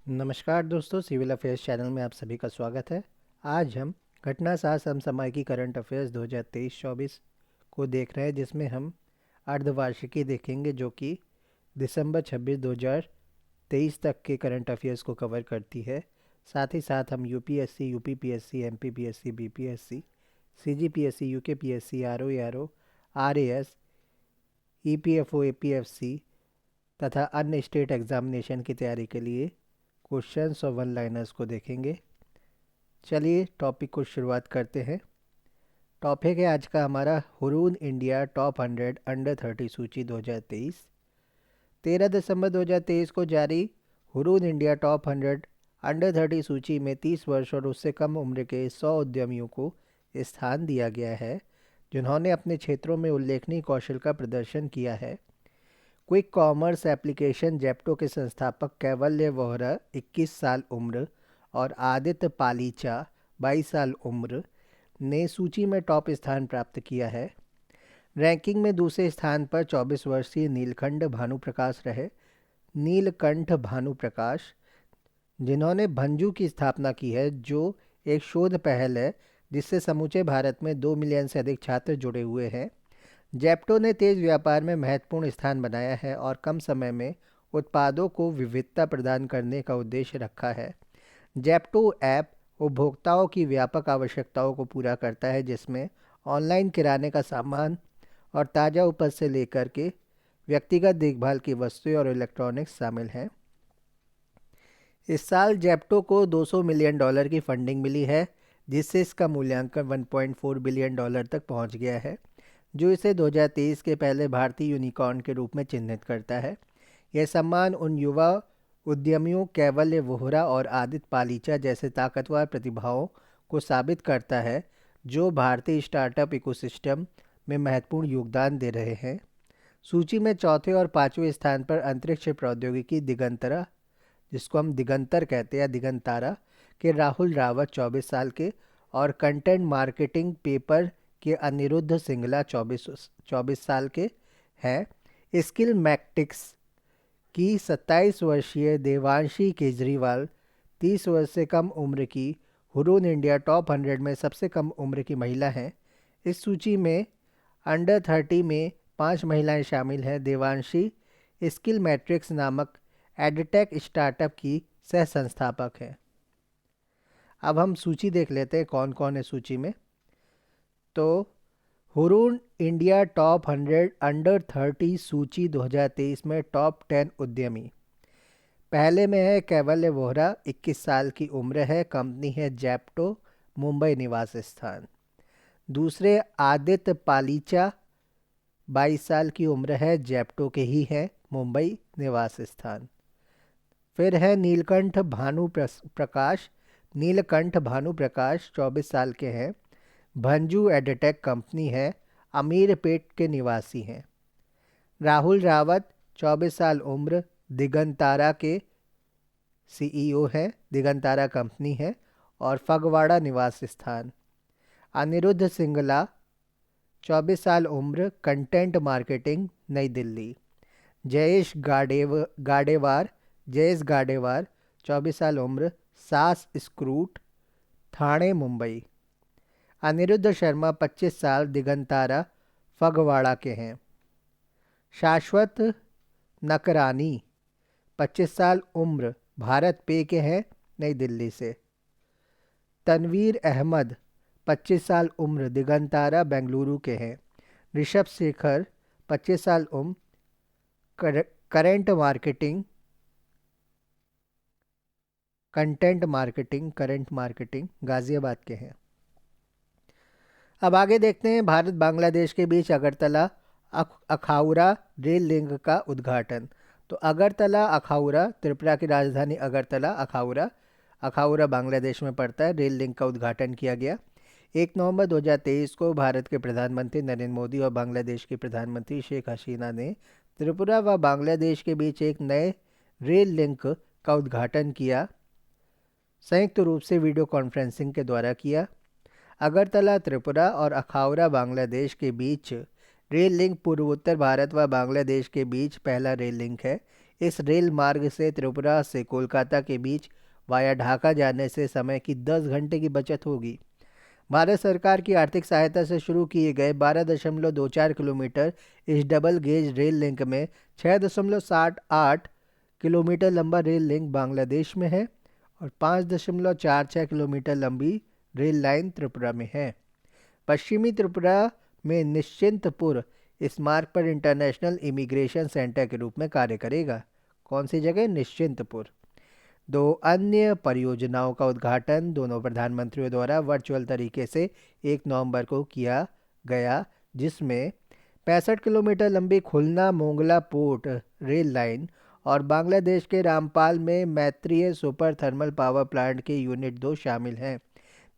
नमस्कार दोस्तों, civil affairs channel में आप सभी का स्वागत है। आज हम घटना सार समसामयिकी करंट अफेयर्स 2023-24 को देख रहे हैं, जिसमें हम अर्धवार्षिकी देखेंगे जो कि दिसंबर 26 2023 तक के करंट अफेयर्स को कवर करती है। साथ ही साथ हम UPSC, UPPSC, MPPSC, BPSC, CGPSC, UKPSC, RO, RAS, EPFO, APFC तथा अन्य स्टेट एग्जामिनेशन की तैयारी के लिए क्वेश्चंस और वन लाइनर्स को देखेंगे। चलिए टॉपिक को शुरुआत करते हैं। टॉपिक है आज का हमारा हुरून इंडिया टॉप 100 अंडर 30 सूची 2023। 13 दिसंबर 2023 को जारी हुरून इंडिया टॉप 100 अंडर 30 सूची में 30 वर्ष और उससे कम उम्र के 100 उद्यमियों को स्थान दिया गया है जिन्होंने अपने क्षेत्रों में उल्लेखनीय कौशल का प्रदर्शन किया है। क्विक कॉमर्स एप्लीकेशन जेप्टो के संस्थापक कैवल्य वोहरा 21 साल उम्र और आदित्य पालीचा 22 साल उम्र ने सूची में टॉप स्थान प्राप्त किया है। रैंकिंग में दूसरे स्थान पर 24 वर्षीय नीलकंठ भानुप्रकाश रहे। नीलकंठ भानुप्रकाश, जिन्होंने भंजू की स्थापना की है, जो एक शोध पहल है जिससे समूचे भारत में 2 मिलियन से अधिक छात्र जुड़े हुए हैं। जेप्टो ने तेज व्यापार में महत्वपूर्ण स्थान बनाया है और कम समय में उत्पादों को विविधता प्रदान करने का उद्देश्य रखा है। जेप्टो ऐप उपभोक्ताओं की व्यापक आवश्यकताओं को पूरा करता है, जिसमें ऑनलाइन किराने का सामान और ताज़ा उपज से लेकर के व्यक्तिगत देखभाल की वस्तुएं और इलेक्ट्रॉनिक्स शामिल हैं। इस साल जेप्टो को $200 मिलियन की फंडिंग मिली है, जिससे इसका मूल्यांकन $1.4 बिलियन तक पहुंच गया है, जो इसे 2023 के पहले भारतीय यूनिकॉर्न के रूप में चिन्हित करता है। यह सम्मान उन युवा उद्यमियों कैवल्य वोहरा और आदित्य पालीचा जैसे ताकतवर प्रतिभाओं को साबित करता है जो भारतीय स्टार्टअप इकोसिस्टम में महत्वपूर्ण योगदान दे रहे हैं। सूची में चौथे और पांचवें स्थान पर अंतरिक्ष प्रौद्योगिकी दिगंतरा, जिसको हम दिगंतर कहते हैं, दिगंतारा के राहुल रावत 24 साल के और कंटेंट मार्केटिंग पेपर के अनिरुद्ध सिंगला 24 साल के हैं। स्किल मैट्रिक्स की 27 वर्षीय देवांशी केजरीवाल 30 वर्ष से कम उम्र की हुरून इंडिया टॉप 100 में सबसे कम उम्र की महिला हैं। इस सूची में अंडर 30 में 5 महिलाएं शामिल हैं। देवांशी स्किल मैट्रिक्स नामक एडटेक स्टार्टअप की सह संस्थापक हैं। अब हम सूची देख लेते हैं कौन कौन है सूची में। तो हुरून इंडिया टॉप 100 अंडर 30 सूची 2023 में टॉप 10 उद्यमी। पहले में है कैवल्य वोहरा, 21 साल की उम्र है, कंपनी है जेप्टो, मुंबई निवास स्थान। दूसरे आदित्य पालीचा, 22 साल की उम्र है, जेप्टो के ही है, मुंबई निवास स्थान। फिर है नीलकंठ भानु प्रकाश। नीलकंठ भानु प्रकाश 24 साल के हैं, भंजू एडटेक कंपनी है, अमीरपेट के निवासी हैं। राहुल रावत 24 साल उम्र, दिगंतारा के सीईओ हैं, दिगंतारा कंपनी है और फगवाड़ा निवास स्थान। अनिरुद्ध सिंगला 24 साल उम्र, कंटेंट मार्केटिंग, नई दिल्ली। जयेश गाडेवार 24 साल उम्र, सास स्क्रूट, ठाणे, मुंबई। अनिरुद्ध शर्मा 25 साल, दिगंतारा, फगवाड़ा के हैं। शाश्वत नकरानी 25 साल उम्र, भारत पे के हैं, नई दिल्ली से। तनवीर अहमद 25 साल उम्र, दिगंतारा, बेंगलुरु के हैं। ऋषभ शेखर 25 साल उम्र, करंट मार्केटिंग गाजियाबाद के हैं। अब आगे देखते हैं भारत बांग्लादेश के बीच अगरतला अखाउरा रेल लिंक का उद्घाटन। तो अगरतला अखाउरा, त्रिपुरा की राजधानी अगरतला, अखाउरा बांग्लादेश में पड़ता है। रेल लिंक का उद्घाटन किया गया 1 नवंबर 2023 को। भारत के प्रधानमंत्री नरेंद्र मोदी और बांग्लादेश की प्रधानमंत्री शेख हसीना ने त्रिपुरा व बांग्लादेश के बीच एक नए रेल लिंक का उद्घाटन किया, संयुक्त रूप से वीडियो कॉन्फ्रेंसिंग के द्वारा किया। अगरतला त्रिपुरा और अखाउरा बांग्लादेश के बीच रेल लिंक पूर्वोत्तर भारत व बांग्लादेश के बीच पहला रेल लिंक है। इस रेल मार्ग से त्रिपुरा से कोलकाता के बीच वाया ढाका जाने से समय की 10 घंटे की बचत होगी। भारत सरकार की आर्थिक सहायता से शुरू किए गए 12.24 किलोमीटर इस डबल गेज रेल लिंक में 6.78 किलोमीटर लंबा रेल लिंक बांग्लादेश में है और 5.46 किलोमीटर लंबी रेल लाइन त्रिपुरा में है। पश्चिमी त्रिपुरा में निश्चिंतपुर इस मार्ग पर इंटरनेशनल इमिग्रेशन सेंटर के रूप में कार्य करेगा। कौन सी जगह? निश्चिंतपुर। 2 अन्य परियोजनाओं का उद्घाटन दोनों प्रधानमंत्रियों द्वारा वर्चुअल तरीके से 1 नवंबर को किया गया, जिसमें 65 किलोमीटर लंबी खुलना मोंगला पोर्ट रेल लाइन और बांग्लादेश के रामपाल में मैत्रीय सुपर थर्मल पावर प्लांट के यूनिट 2 शामिल हैं।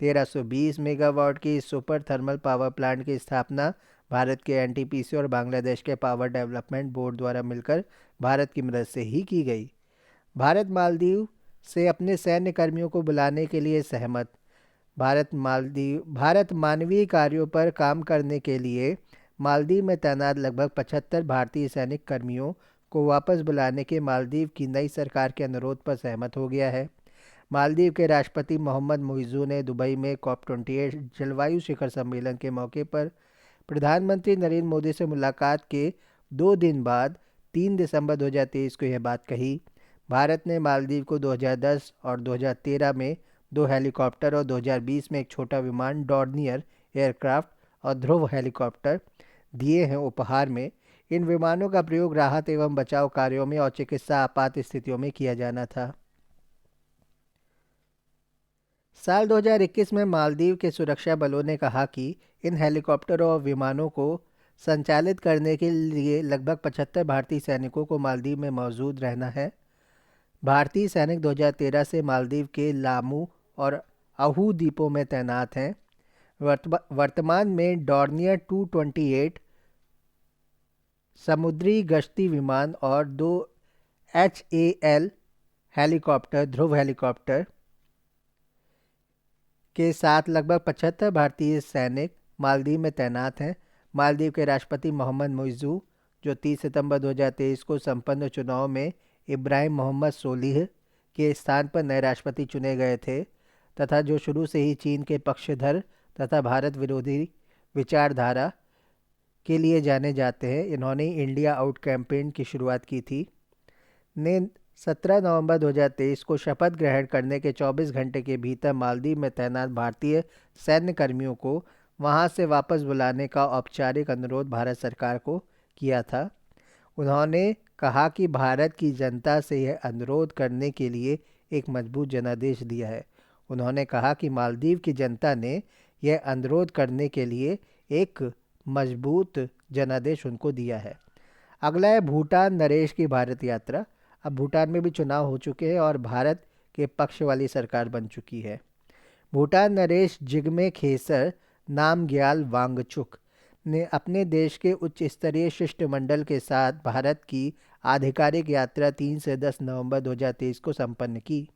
1320 मेगावाट की सुपर थर्मल पावर प्लांट की स्थापना भारत के एनटीपीसी और बांग्लादेश के पावर डेवलपमेंट बोर्ड द्वारा मिलकर भारत की मदद से ही की गई। भारत मालदीव से अपने सैन्य कर्मियों को बुलाने के लिए सहमत। भारत मानवीय कार्यों पर काम करने के लिए मालदीव में तैनात लगभग 75 भारतीय सैनिक कर्मियों को वापस बुलाने के मालदीव की नई सरकार के अनुरोध पर सहमत हो गया है। मालदीव के राष्ट्रपति मोहम्मद मुइज़्ज़ू ने दुबई में COP28 जलवायु शिखर सम्मेलन के मौके पर प्रधानमंत्री नरेंद्र मोदी से मुलाकात के 2 दिन बाद 3 दिसंबर 2023 को यह बात कही। भारत ने मालदीव को 2010 और 2013 में 2 हेलीकॉप्टर और 2020 में एक छोटा विमान डॉर्नियर एयरक्राफ्ट और ध्रुव हेलीकॉप्टर दिए हैं उपहार में। इन विमानों का प्रयोग राहत एवं बचाव कार्यों में और चिकित्सा आपात स्थितियों में किया जाना था। साल 2021 में मालदीव के सुरक्षा बलों ने कहा कि इन हेलीकॉप्टरों और विमानों को संचालित करने के लिए लगभग 75 भारतीय सैनिकों को मालदीव में मौजूद रहना है। भारतीय सैनिक 2013 से मालदीव के लामू और आहू द्वीपों में तैनात हैं। वर्तमान में डॉर्नियर 228 समुद्री गश्ती विमान और 2 HAL हेलीकॉप्टर ध्रुव हेलीकॉप्टर के साथ लगभग 75 भारतीय सैनिक मालदीव में तैनात हैं। मालदीव के राष्ट्रपति मोहम्मद मुइज़्ज़ू, जो 30 सितंबर 2023 को संपन्न चुनाव में इब्राहिम मोहम्मद सोलिह के स्थान पर नए राष्ट्रपति चुने गए थे तथा जो शुरू से ही चीन के पक्षधर तथा भारत विरोधी विचारधारा के लिए जाने जाते हैं, इन्होंने इंडिया आउट कैंपेन की शुरुआत की थी, ने 17 नवंबर 2023 को शपथ ग्रहण करने के 24 घंटे के भीतर मालदीव में तैनात भारतीय सैन्य कर्मियों को वहां से वापस बुलाने का औपचारिक अनुरोध भारत सरकार को किया था। उन्होंने कहा कि भारत की जनता से यह अनुरोध करने के लिए एक मजबूत जनादेश दिया है। उन्होंने कहा कि मालदीव की जनता ने यह अनुरोध करने के लिए एक मजबूत जनादेश उनको दिया है। अगला है भूटान नरेश की भारत यात्रा। अब भूटान में भी चुनाव हो चुके हैं और भारत के पक्ष वाली सरकार बन चुकी है। भूटान नरेश जिग्मे खेसर नामग्याल वांगचुक ने अपने देश के उच्च स्तरीय शिष्टमंडल के साथ भारत की आधिकारिक यात्रा 3 से 10 नवंबर 2023 को संपन्न की।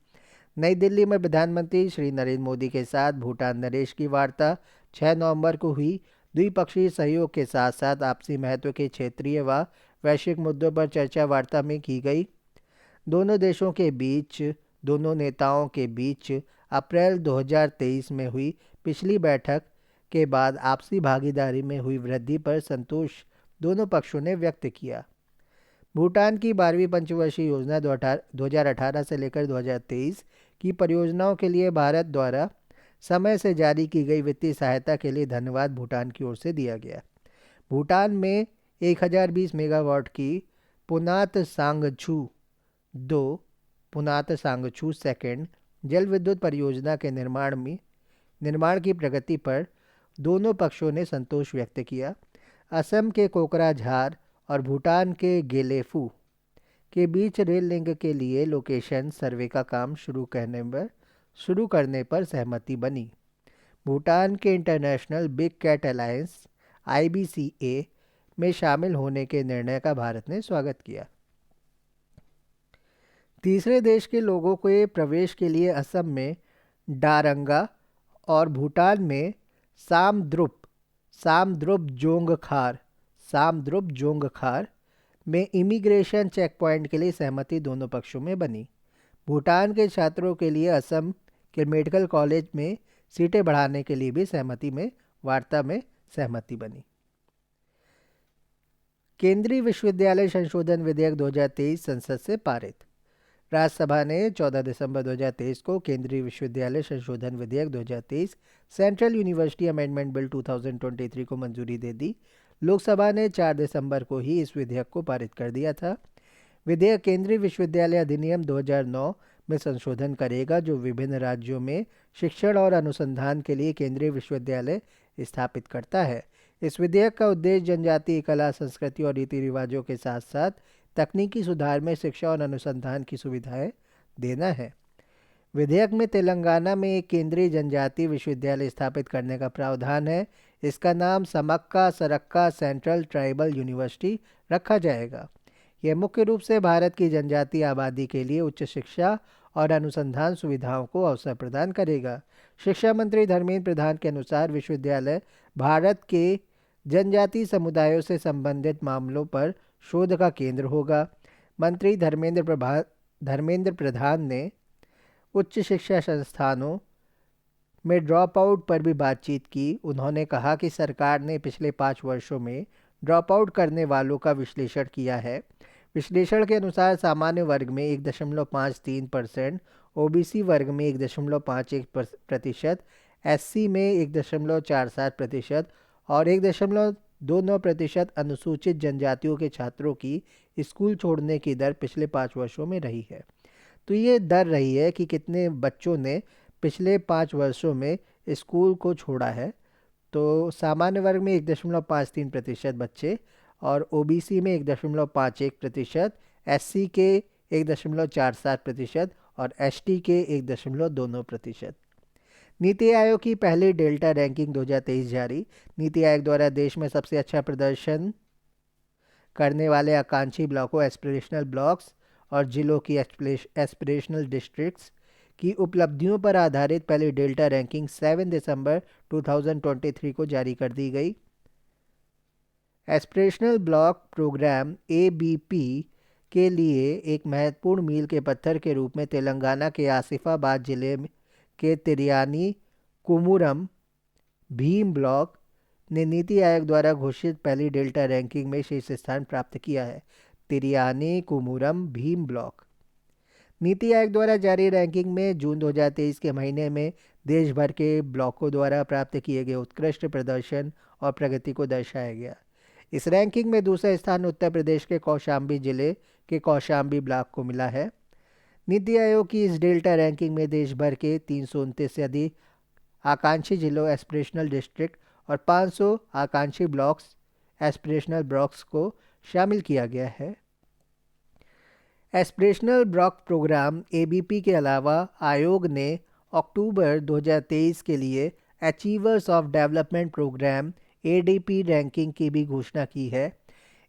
नई दिल्ली में प्रधानमंत्री श्री नरेंद्र मोदी के साथ भूटान नरेश की वार्ता 6 नवंबर को हुई। द्विपक्षीय सहयोग के साथ साथ आपसी महत्व के क्षेत्रीय व वैश्विक मुद्दों पर चर्चा वार्ता में की गई। दोनों नेताओं के बीच अप्रैल 2023 में हुई पिछली बैठक के बाद आपसी भागीदारी में हुई वृद्धि पर संतोष दोनों पक्षों ने व्यक्त किया। भूटान की 12वीं पंचवर्षीय योजना 2018 से लेकर 2023 की परियोजनाओं के लिए भारत द्वारा समय से जारी की गई वित्तीय सहायता के लिए धन्यवाद भूटान की ओर से दिया गया। भूटान में 1020 मेगावाट की पुनात सांगछू सेकंड जल विद्युत परियोजना के निर्माण की प्रगति पर दोनों पक्षों ने संतोष व्यक्त किया। असम के कोकराझार और भूटान के गेलेफू के बीच रेल लिंक के लिए लोकेशन सर्वे का काम शुरू करने पर सहमति बनी। भूटान के international big cat alliance IBCA में शामिल होने के निर्णय का भारत ने स्वागत किया। तीसरे देश के लोगों के प्रवेश के लिए असम में डारंगा और भूटान में सामद्रुप जोंगखार में इमिग्रेशन चेक पॉइंट के लिए सहमति दोनों पक्षों में बनी। भूटान के छात्रों के लिए असम के मेडिकल कॉलेज में सीटें बढ़ाने के लिए भी वार्ता में सहमति बनी। केंद्रीय विश्वविद्यालय संशोधन विधेयक 2023 संसद से पारित। राज्यसभा ने 14 दिसंबर 2023 को केंद्रीय विश्वविद्यालय संशोधन विधेयक 2023 सेंट्रल यूनिवर्सिटी अमेंडमेंट बिल 2023 को मंजूरी दे दी। लोकसभा ने 4 दिसंबर को ही इस विधेयक को पारित कर दिया था। विधेयक केंद्रीय विश्वविद्यालय अधिनियम 2009 में संशोधन करेगा, जो विभिन्न राज्यों में शिक्षण और अनुसंधान के लिए केंद्रीय विश्वविद्यालय स्थापित करता है। इस विधेयक का उद्देश्य जनजातीय कला, संस्कृति और रीति रिवाजों के साथ साथ तकनीकी सुधार में शिक्षा और अनुसंधान की सुविधाएं देना है। विधेयक में तेलंगाना में एक केंद्रीय जनजातीय विश्वविद्यालय स्थापित करने का प्रावधान है। इसका नाम समक्का सरक्का सेंट्रल ट्राइबल यूनिवर्सिटी रखा जाएगा। यह मुख्य रूप से भारत की जनजातीय आबादी के लिए उच्च शिक्षा और अनुसंधान सुविधाओं को अवसर प्रदान करेगा। शिक्षा मंत्री धर्मेंद्र प्रधान के अनुसार विश्वविद्यालय भारत के जनजातीय समुदायों से संबंधित मामलों पर शोध का केंद्र होगा। मंत्री धर्मेंद्र प्रधान ने उच्च शिक्षा संस्थानों में ड्रॉप आउट पर भी बातचीत की। उन्होंने कहा कि सरकार ने पिछले 5 वर्षों में ड्रॉप आउट करने वालों का विश्लेषण किया है। विश्लेषण के अनुसार सामान्य वर्ग में 1.53%, ओबीसी वर्ग में 1.51%, एससी में 1.47% और 1.29% अनुसूचित जनजातियों के छात्रों की स्कूल छोड़ने की दर पिछले 5 वर्षों में रही है। तो ये दर रही है कि कितने बच्चों ने पिछले 5 वर्षों में स्कूल को छोड़ा है। तो सामान्य वर्ग में 1.53% बच्चे और ओबीसी में 1.51%, एससी के 1.47% और एसटी के 1.2%। नीति आयोग की पहली डेल्टा रैंकिंग 2023 जारी। नीति आयोग द्वारा देश में सबसे अच्छा प्रदर्शन करने वाले आकांक्षी ब्लॉकों, एस्पिरेशनल ब्लॉक्स और जिलों की एस्पिरेशनल डिस्ट्रिक्ट्स की उपलब्धियों पर आधारित पहली डेल्टा रैंकिंग 7 दिसंबर 2023 को जारी कर दी गई। एस्पिरेशनल ब्लॉक प्रोग्राम एबीपी के लिए एक महत्वपूर्ण मील के पत्थर के रूप में तेलंगाना के आसिफाबाद जिले के तिरियानी कुमुरम भीम ब्लॉक ने नीति आयोग द्वारा घोषित पहली डेल्टा रैंकिंग में शीर्ष स्थान प्राप्त किया है। तिरियानी कुमुरम भीम ब्लॉक नीति आयोग द्वारा जारी रैंकिंग में जून 2023 के महीने में देश भर के ब्लॉकों द्वारा प्राप्त किए गए उत्कृष्ट प्रदर्शन और प्रगति को दर्शाया गया। इस रैंकिंग में दूसरा स्थान उत्तर प्रदेश के कौशाम्बी जिले के कौशाम्बी ब्लॉक को मिला है। नीति आयोग की इस डेल्टा रैंकिंग में देश भर के 329 से अधिक आकांक्षी जिलों, एस्पिरेशनल डिस्ट्रिक्ट और 500 आकांक्षी ब्लॉक्स, एस्पिरेशनल ब्लॉक्स को शामिल किया गया है। एस्पिरेशनल ब्लॉक प्रोग्राम एबीपी के अलावा आयोग ने अक्टूबर 2023 के लिए achievers of development programme ADP ranking की भी घोषणा की है।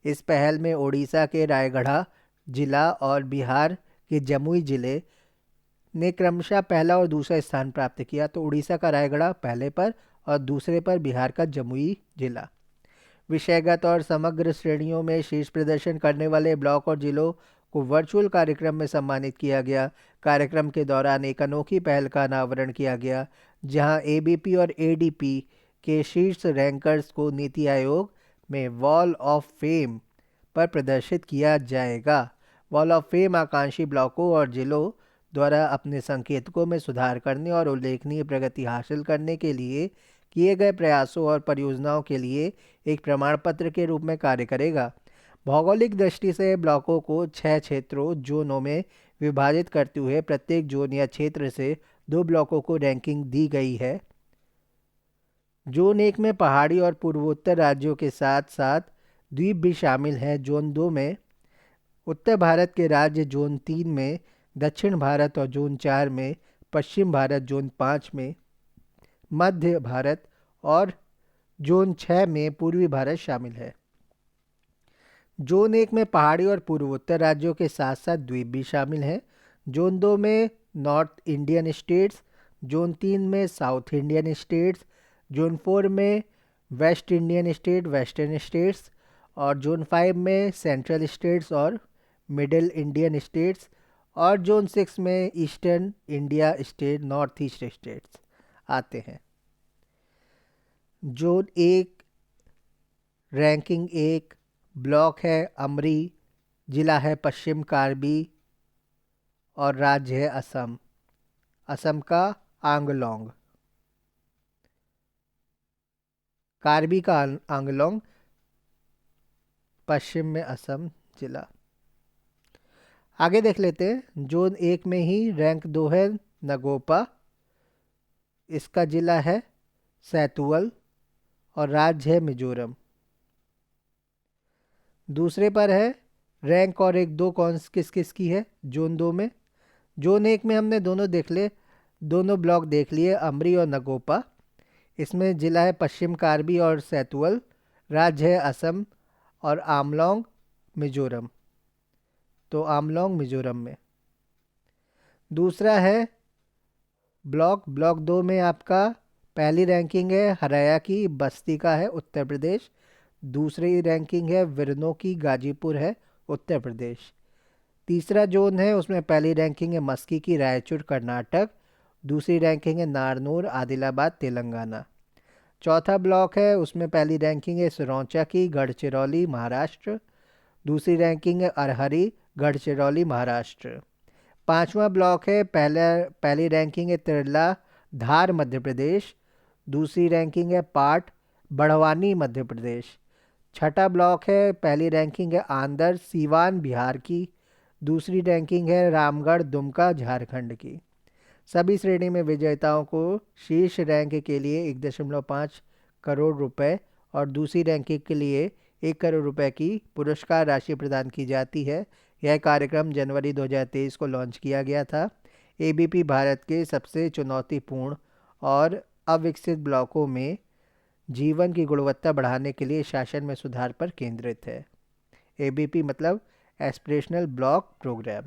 इस पहल में ओडिशा के रायगढ़ जिला और बिहार के जमुई जिले ने क्रमशः पहला और दूसरा स्थान प्राप्त किया। तो उड़ीसा का रायगढ़ पहले पर और दूसरे पर बिहार का जमुई जिला। विषयगत और समग्र श्रेणियों में शीर्ष प्रदर्शन करने वाले ब्लॉक और जिलों को वर्चुअल कार्यक्रम में सम्मानित किया गया। कार्यक्रम के दौरान एक अनोखी पहल का अनावरण किया गया, जहां एबीपी और एडीपी के शीर्ष रैंकर्स को नीति आयोग में वॉल ऑफ फेम पर प्रदर्शित किया जाएगा। वॉल ऑफ फेम आकांक्षी ब्लॉकों और जिलों द्वारा अपने संकेतकों में सुधार करने और उल्लेखनीय प्रगति हासिल करने के लिए किए गए प्रयासों और परियोजनाओं के लिए एक प्रमाण पत्र के रूप में कार्य करेगा। भौगोलिक दृष्टि से ब्लॉकों को 6 क्षेत्रों जोनों में विभाजित करते हुए प्रत्येक जोन या क्षेत्र से 2 ब्लॉकों को रैंकिंग दी गई है। जोन 1 में पहाड़ी और पूर्वोत्तर राज्यों के साथ साथ द्वीप भी शामिल हैं। जोन 2 में उत्तर भारत के राज्य, जोन 3 में दक्षिण भारत और जोन 4 में पश्चिम भारत, जोन 5 में मध्य भारत और जोन 6 में पूर्वी भारत शामिल है। जोन 1 में पहाड़ी और पूर्वोत्तर राज्यों के साथ साथ द्वीप भी शामिल हैं। जोन 2 में नॉर्थ इंडियन स्टेट्स, जोन 3 में साउथ इंडियन स्टेट्स, जोन 4 में West Indian state, western states और जोन 5 में सेंट्रल स्टेट्स और मिडिल इंडियन स्टेट्स, और जोन 6 में eastern India state, north east states आते हैं। जोन 1 रैंकिंग 1 ब्लॉक है अमरी, जिला है पश्चिम कार्बी और राज्य है असम। असम का आंगलोंग, कार्बी का आंगलोंग, पश्चिम में असम जिला। आगे देख लेते हैं। जोन 1 में ही रैंक 2 है नगोपा, इसका जिला है सैतुअल और राज्य है मिजोरम। दूसरे पर है रैंक और 1-2 कौन किस किस की है जोन 2 में। जोन 1 में हमने दोनों देख ले, दोनों ब्लॉक देख लिए, अमरी और नगोपा। इसमें जिला है पश्चिम कार्बी और सैतुअल, राज्य है असम और आमलोंग मिजोरम। तो आमलोंग मिजोरम में। दूसरा है ब्लॉक 2 में आपका पहली रैंकिंग है हराया की बस्ती का है उत्तर प्रदेश। दूसरी रैंकिंग है विरनो की गाजीपुर है उत्तर प्रदेश। तीसरा जोन है उसमें पहली रैंकिंग है मस्की की रायचूर कर्नाटक। दूसरी रैंकिंग है नारनूर आदिलाबाद तेलंगाना। चौथा ब्लॉक है उसमें पहली रैंकिंग है सिरौंचा की गढ़चिरौली महाराष्ट्र। दूसरी रैंकिंग है अरहरी गढ़चिरौली महाराष्ट्र। पांचवा ब्लॉक है पहली रैंकिंग है तिरला धार मध्य प्रदेश। दूसरी रैंकिंग है पाट बढ़वानी मध्य प्रदेश। छठा ब्लॉक है पहली रैंकिंग है आंदर सीवान बिहार की। दूसरी रैंकिंग है रामगढ़ दुमका झारखंड की। सभी श्रेणी में विजेताओं को शीर्ष रैंक के लिए 1.5 करोड़ रुपए और दूसरी रैंकिंग के लिए 1 करोड़ रुपए की पुरस्कार राशि प्रदान की जाती है। यह कार्यक्रम जनवरी 2023 को लॉन्च किया गया था। एबीपी भारत के सबसे चुनौतीपूर्ण और अविकसित ब्लॉकों में जीवन की गुणवत्ता बढ़ाने के लिए शासन में सुधार पर केंद्रित है। एबीपी मतलब एस्पिरेशनल ब्लॉक प्रोग्राम।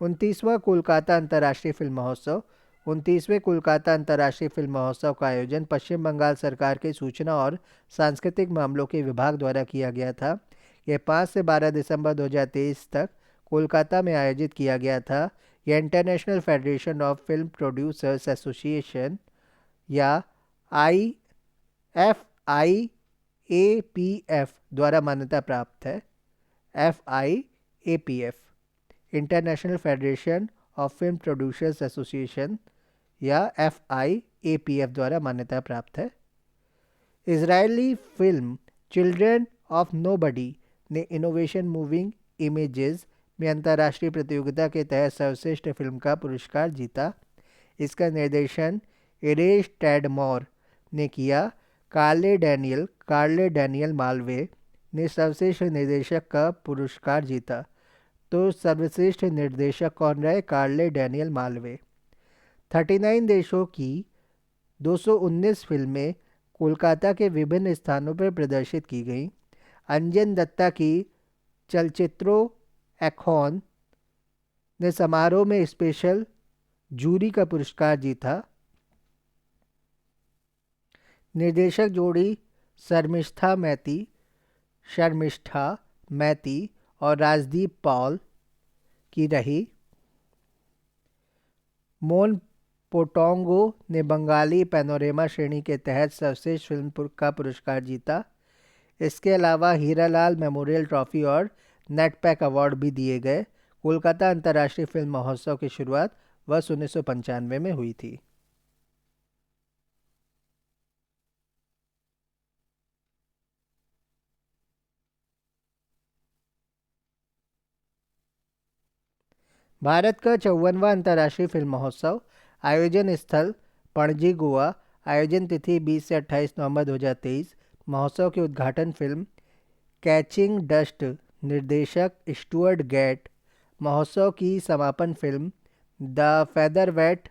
29वां कोलकाता अंतर्राष्ट्रीय फिल्म महोत्सव। 29वें कोलकाता अंतर्राष्ट्रीय फिल्म महोत्सव का आयोजन पश्चिम बंगाल सरकार के सूचना और सांस्कृतिक मामलों के विभाग द्वारा किया गया था। यह 5 से 12 दिसंबर 2023 तक कोलकाता में आयोजित किया गया था। यह international federation of film producers association या FIAPF द्वारा मान्यता प्राप्त है। FIAPF international federation of film producers association या FIAPF द्वारा मान्यता प्राप्त है। Israeli film children of nobody ने इनोवेशन मूविंग इमेजेस में अंतर्राष्ट्रीय प्रतियोगिता के तहत सर्वश्रेष्ठ फिल्म का पुरस्कार जीता। इसका निर्देशन इरेश टैडमोर ने किया। कार्ले डैनियल मालवे ने सर्वश्रेष्ठ निर्देशक का पुरस्कार जीता। तो सर्वश्रेष्ठ निर्देशक कौन रहे? कार्ले डैनियल मालवे। 39 देशों की 219 फिल्में कोलकाता के विभिन्न स्थानों पर प्रदर्शित की गईं। अंजन दत्ता की चलचित्रों एखॉन ने समारोह में स्पेशल जूरी का पुरस्कार जीता। निर्देशक जोड़ी शर्मिष्ठा मैती और राजदीप पॉल की रही। मोन पोटोंगो ने बंगाली पैनोरेमा श्रेणी के तहत सर्वश्रेष्ठ फिल्म का पुरस्कार जीता। इसके अलावा हीरालाल मेमोरियल ट्रॉफी और नेटपैक अवार्ड भी दिए गए। कोलकाता अंतर्राष्ट्रीय फिल्म महोत्सव की शुरुआत वर्ष 1995 में हुई थी। भारत का 54वां अंतर्राष्ट्रीय फिल्म महोत्सव। आयोजन स्थल पणजी गोवा। आयोजन तिथि 20 से 28 नवंबर 2023। महोत्सव की उद्घाटन फिल्म कैचिंग डस्ट निर्देशक स्टुअर्ट गैट। महोत्सव की समापन फिल्म द फेदरवेट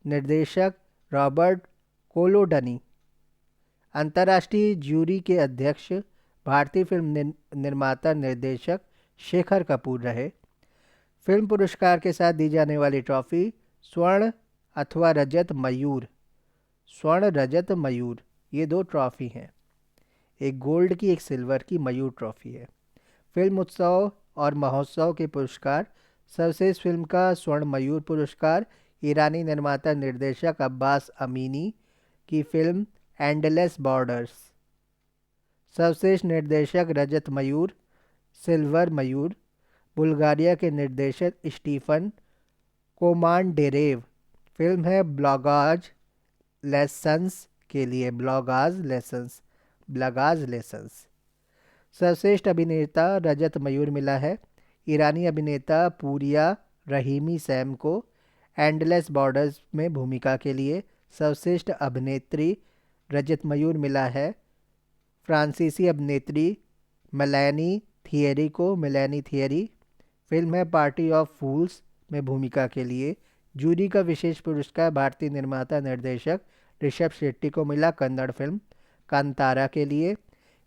निर्देशक रॉबर्ट कोलोडनी। अंतर्राष्ट्रीय ज्यूरी के अध्यक्ष भारतीय फिल्म निर्माता निर्देशक शेखर कपूर रहे। फिल्म पुरस्कार के साथ दी जाने वाली ट्रॉफी स्वर्ण अथवा रजत मयूर, स्वर्ण रजत मयूर ये 2 ट्रॉफी हैं। एक गोल्ड की एक सिल्वर की मयूर ट्रॉफी है। फिल्म उत्सव और महोत्सव के पुरस्कार: सर्वश्रेष्ठ फिल्म का स्वर्ण मयूर पुरस्कार ईरानी निर्माता निर्देशक अब्बास अमीनी की फिल्म एंडलेस बॉर्डर्स। सर्वश्रेष्ठ निर्देशक रजत मयूर, सिल्वर मयूर बुल्गारिया के निर्देशक स्टीफन कोमांडेरेव। फिल्म है ब्लॉगाज लेसन्स के लिए, ब्लॉगाज लेसन्स। सर्वश्रेष्ठ अभिनेता रजत मयूर मिला है ईरानी अभिनेता पूरिया रहीमी सैम को एंडलेस बॉर्डर्स में भूमिका के लिए। सर्वश्रेष्ठ अभिनेत्री रजत मयूर मिला है फ्रांसीसी अभिनेत्री मेलानी थियरी। फिल्म है पार्टी ऑफ फूल्स में भूमिका के लिए। जूरी का विशेष पुरस्कार भारतीय निर्माता निर्देशक ऋषभ शेट्टी को मिला कन्नड़ फिल्म कांतारा के लिए।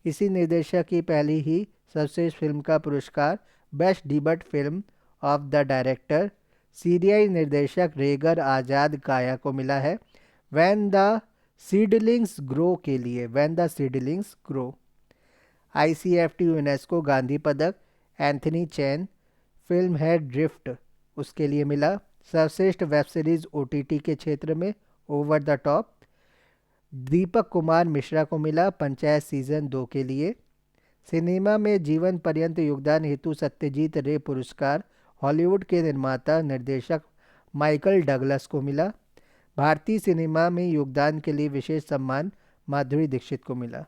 इसी निर्देशक की पहली ही सर्वश्रेष्ठ फिल्म का पुरस्कार best debut film of the director सीरियाई निर्देशक रेगर आजाद काया को मिला है व्हेन द सीडलिंग्स ग्रो के लिए, ICFT यूनेस्को गांधी पदक एंथनी चैन। फिल्म है ड्रिफ्ट, उसके लिए मिला। सर्वश्रेष्ठ वेब सीरीज OTT के क्षेत्र में over the top Deepak Kumar Mishra को मिला पंचायत सीजन 2 के लिए। सिनेमा में जीवन पर्यंत योगदान हेतु सत्यजीत रे पुरस्कार हॉलीवुड के निर्माता निर्देशक माइकल डगलस को मिला। भारतीय सिनेमा में योगदान के लिए विशेष सम्मान माधुरी दीक्षित को मिला।